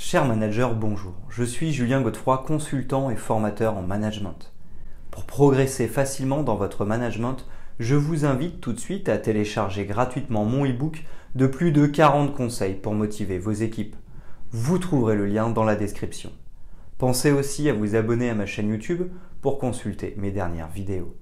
Cher manager, bonjour. Je suis Julien Godefroy, consultant et formateur en management. Pour progresser facilement dans votre management, je vous invite tout de suite à télécharger gratuitement mon e-book de plus de 40 conseils pour motiver vos équipes. Vous trouverez le lien dans la description. Pensez aussi à vous abonner à ma chaîne YouTube pour consulter mes dernières vidéos.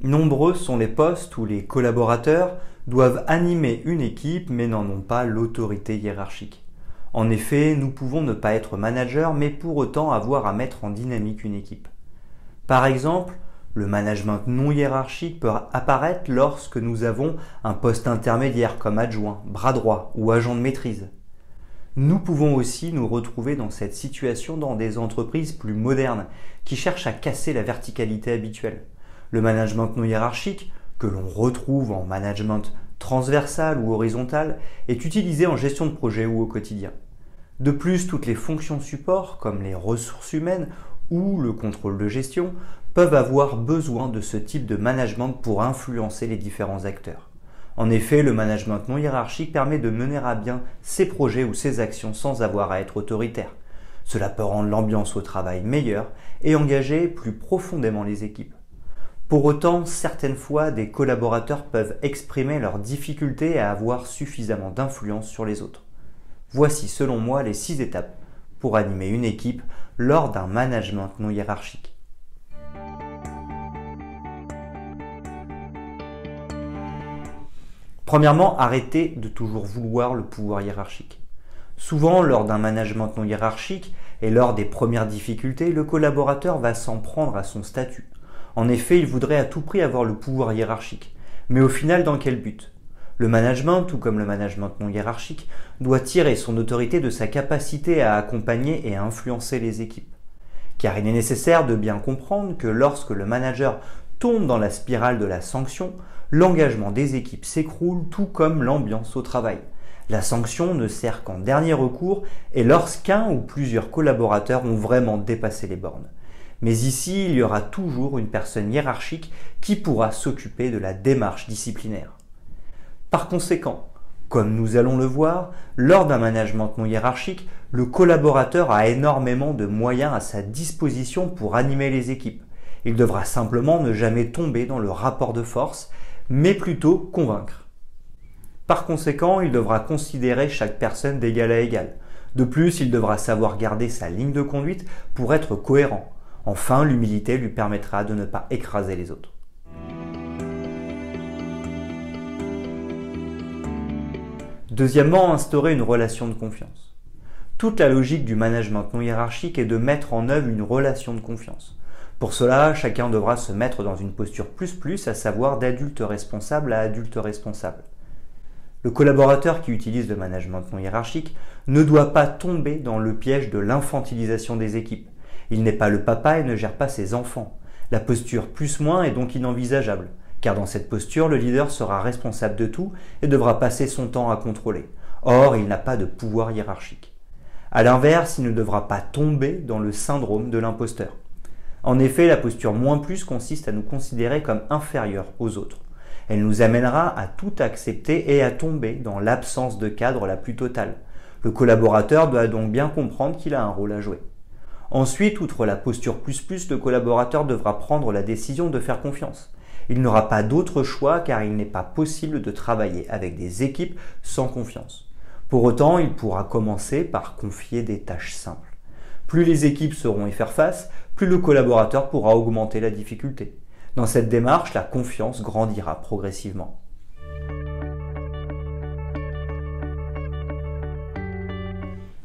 Nombreux sont les postes où les collaborateurs doivent animer une équipe mais n'en ont pas l'autorité hiérarchique. En effet, nous pouvons ne pas être manager mais pour autant avoir à mettre en dynamique une équipe. Par exemple, le management non hiérarchique peut apparaître lorsque nous avons un poste intermédiaire comme adjoint, bras droit ou agent de maîtrise. Nous pouvons aussi nous retrouver dans cette situation dans des entreprises plus modernes qui cherchent à casser la verticalité habituelle. Le management non hiérarchique, que l'on retrouve en management transversal ou horizontal, est utilisé en gestion de projet ou au quotidien. De plus, toutes les fonctions support, comme les ressources humaines ou le contrôle de gestion, peuvent avoir besoin de ce type de management pour influencer les différents acteurs. En effet, le management non hiérarchique permet de mener à bien ses projets ou ses actions sans avoir à être autoritaire. Cela peut rendre l'ambiance au travail meilleure et engager plus profondément les équipes. Pour autant, certaines fois, des collaborateurs peuvent exprimer leurs difficultés à avoir suffisamment d'influence sur les autres. Voici selon moi les 6 étapes pour animer une équipe lors d'un management non hiérarchique. Premièrement, arrêtez de toujours vouloir le pouvoir hiérarchique. Souvent, lors d'un management non hiérarchique et lors des premières difficultés, le collaborateur va s'en prendre à son statut. En effet, il voudrait à tout prix avoir le pouvoir hiérarchique. Mais au final, dans quel but ? Le management, tout comme le management non hiérarchique, doit tirer son autorité de sa capacité à accompagner et à influencer les équipes. Car il est nécessaire de bien comprendre que lorsque le manager tombe dans la spirale de la sanction, l'engagement des équipes s'écroule tout comme l'ambiance au travail. La sanction ne sert qu'en dernier recours et lorsqu'un ou plusieurs collaborateurs ont vraiment dépassé les bornes. Mais ici, il y aura toujours une personne hiérarchique qui pourra s'occuper de la démarche disciplinaire. Par conséquent, comme nous allons le voir, lors d'un management non hiérarchique, le collaborateur a énormément de moyens à sa disposition pour animer les équipes. Il devra simplement ne jamais tomber dans le rapport de force, mais plutôt convaincre. Par conséquent, il devra considérer chaque personne d'égal à égal. De plus, il devra savoir garder sa ligne de conduite pour être cohérent. Enfin, l'humilité lui permettra de ne pas écraser les autres. Deuxièmement, instaurer une relation de confiance. Toute la logique du management non hiérarchique est de mettre en œuvre une relation de confiance. Pour cela, chacun devra se mettre dans une posture plus, à savoir d'adulte responsable à adulte responsable. Le collaborateur qui utilise le management non hiérarchique ne doit pas tomber dans le piège de l'infantilisation des équipes. Il n'est pas le papa et ne gère pas ses enfants. La posture plus-moins est donc inenvisageable, car dans cette posture, le leader sera responsable de tout et devra passer son temps à contrôler. Or, il n'a pas de pouvoir hiérarchique. A l'inverse, il ne devra pas tomber dans le syndrome de l'imposteur. En effet, la posture moins-plus consiste à nous considérer comme inférieurs aux autres. Elle nous amènera à tout accepter et à tomber dans l'absence de cadre la plus totale. Le collaborateur doit donc bien comprendre qu'il a un rôle à jouer. Ensuite, outre la posture plus, le collaborateur devra prendre la décision de faire confiance. Il n'aura pas d'autre choix car il n'est pas possible de travailler avec des équipes sans confiance. Pour autant, il pourra commencer par confier des tâches simples. Plus les équipes sauront y faire face, plus le collaborateur pourra augmenter la difficulté. Dans cette démarche, la confiance grandira progressivement.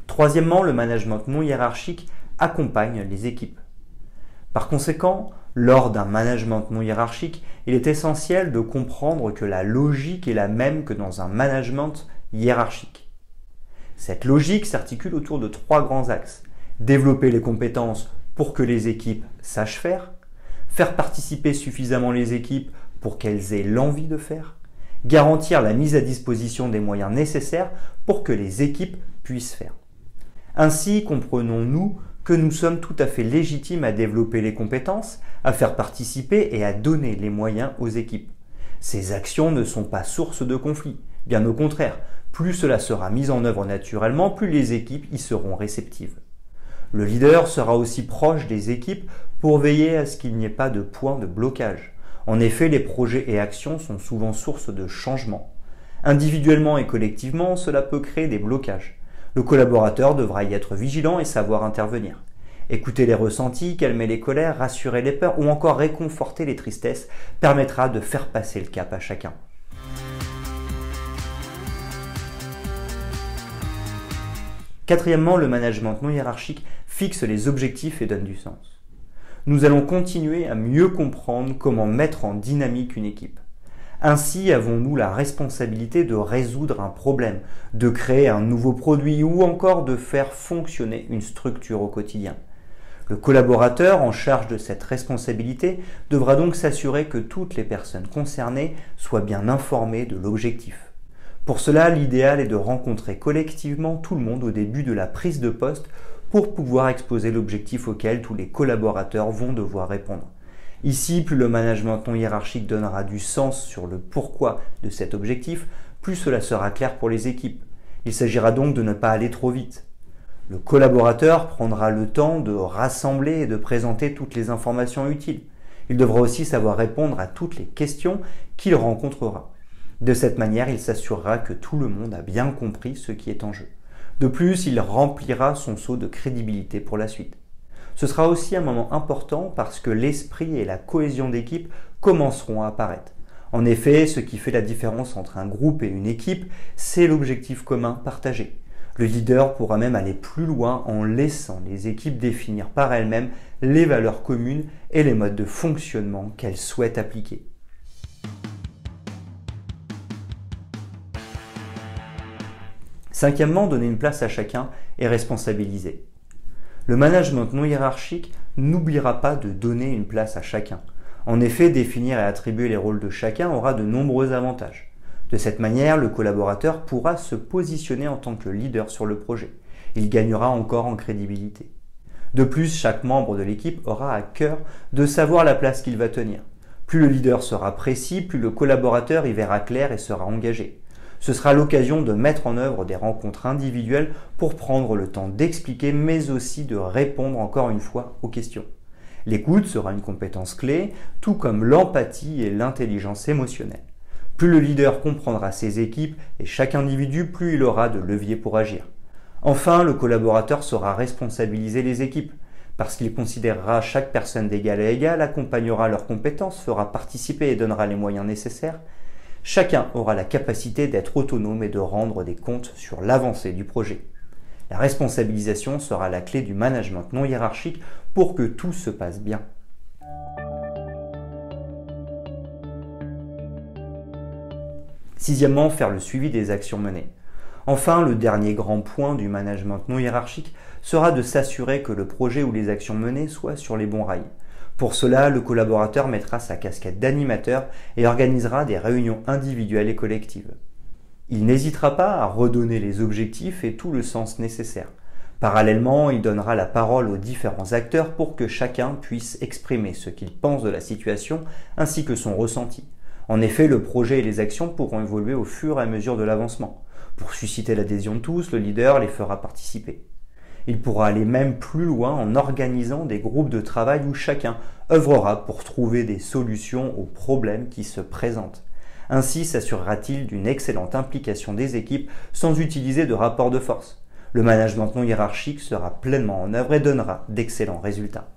Troisièmement, le management non hiérarchique accompagne les équipes. Par conséquent, lors d'un management non hiérarchique, il est essentiel de comprendre que la logique est la même que dans un management hiérarchique. Cette logique s'articule autour de 3 grands axes. Développer les compétences pour que les équipes sachent faire participer suffisamment les équipes pour qu'elles aient l'envie de faire, garantir la mise à disposition des moyens nécessaires pour que les équipes puissent faire. Ainsi, comprenons-nous que nous sommes tout à fait légitimes à développer les compétences, à faire participer et à donner les moyens aux équipes. Ces actions ne sont pas source de conflits. Bien au contraire, plus cela sera mis en œuvre naturellement, plus les équipes y seront réceptives. Le leader sera aussi proche des équipes pour veiller à ce qu'il n'y ait pas de point de blocage. En effet, les projets et actions sont souvent source de changements. Individuellement et collectivement, cela peut créer des blocages. Le collaborateur devra y être vigilant et savoir intervenir. Écouter les ressentis, calmer les colères, rassurer les peurs ou encore réconforter les tristesses permettra de faire passer le cap à chacun. Quatrièmement, le management non hiérarchique fixe les objectifs et donne du sens. Nous allons continuer à mieux comprendre comment mettre en dynamique une équipe. Ainsi avons-nous la responsabilité de résoudre un problème, de créer un nouveau produit ou encore de faire fonctionner une structure au quotidien. Le collaborateur en charge de cette responsabilité devra donc s'assurer que toutes les personnes concernées soient bien informées de l'objectif. Pour cela, l'idéal est de rencontrer collectivement tout le monde au début de la prise de poste pour pouvoir exposer l'objectif auquel tous les collaborateurs vont devoir répondre. Ici, plus le management non hiérarchique donnera du sens sur le pourquoi de cet objectif, plus cela sera clair pour les équipes. Il s'agira donc de ne pas aller trop vite. Le collaborateur prendra le temps de rassembler et de présenter toutes les informations utiles. Il devra aussi savoir répondre à toutes les questions qu'il rencontrera. De cette manière, il s'assurera que tout le monde a bien compris ce qui est en jeu. De plus, il remplira son seau de crédibilité pour la suite. Ce sera aussi un moment important parce que l'esprit et la cohésion d'équipe commenceront à apparaître. En effet, ce qui fait la différence entre un groupe et une équipe, c'est l'objectif commun partagé. Le leader pourra même aller plus loin en laissant les équipes définir par elles-mêmes les valeurs communes et les modes de fonctionnement qu'elles souhaitent appliquer. Cinquièmement, donner une place à chacun et responsabiliser. Le management non hiérarchique n'oubliera pas de donner une place à chacun. En effet, définir et attribuer les rôles de chacun aura de nombreux avantages. De cette manière, le collaborateur pourra se positionner en tant que leader sur le projet. Il gagnera encore en crédibilité. De plus, chaque membre de l'équipe aura à cœur de savoir la place qu'il va tenir. Plus le leader sera précis, plus le collaborateur y verra clair et sera engagé. Ce sera l'occasion de mettre en œuvre des rencontres individuelles pour prendre le temps d'expliquer, mais aussi de répondre encore une fois aux questions. L'écoute sera une compétence clé, tout comme l'empathie et l'intelligence émotionnelle. Plus le leader comprendra ses équipes et chaque individu, plus il aura de leviers pour agir. Enfin, le collaborateur saura responsabiliser les équipes, parce qu'il considérera chaque personne d'égal à égal, accompagnera leurs compétences, fera participer et donnera les moyens nécessaires. Chacun aura la capacité d'être autonome et de rendre des comptes sur l'avancée du projet. La responsabilisation sera la clé du management non hiérarchique pour que tout se passe bien. Sixièmement, faire le suivi des actions menées. Enfin, le dernier grand point du management non hiérarchique sera de s'assurer que le projet ou les actions menées soient sur les bons rails. Pour cela, le collaborateur mettra sa casquette d'animateur et organisera des réunions individuelles et collectives. Il n'hésitera pas à redonner les objectifs et tout le sens nécessaire. Parallèlement, il donnera la parole aux différents acteurs pour que chacun puisse exprimer ce qu'il pense de la situation ainsi que son ressenti. En effet, le projet et les actions pourront évoluer au fur et à mesure de l'avancement. Pour susciter l'adhésion de tous, le leader les fera participer. Il pourra aller même plus loin en organisant des groupes de travail où chacun œuvrera pour trouver des solutions aux problèmes qui se présentent. Ainsi s'assurera-t-il d'une excellente implication des équipes sans utiliser de rapport de force. Le management non hiérarchique sera pleinement en œuvre et donnera d'excellents résultats.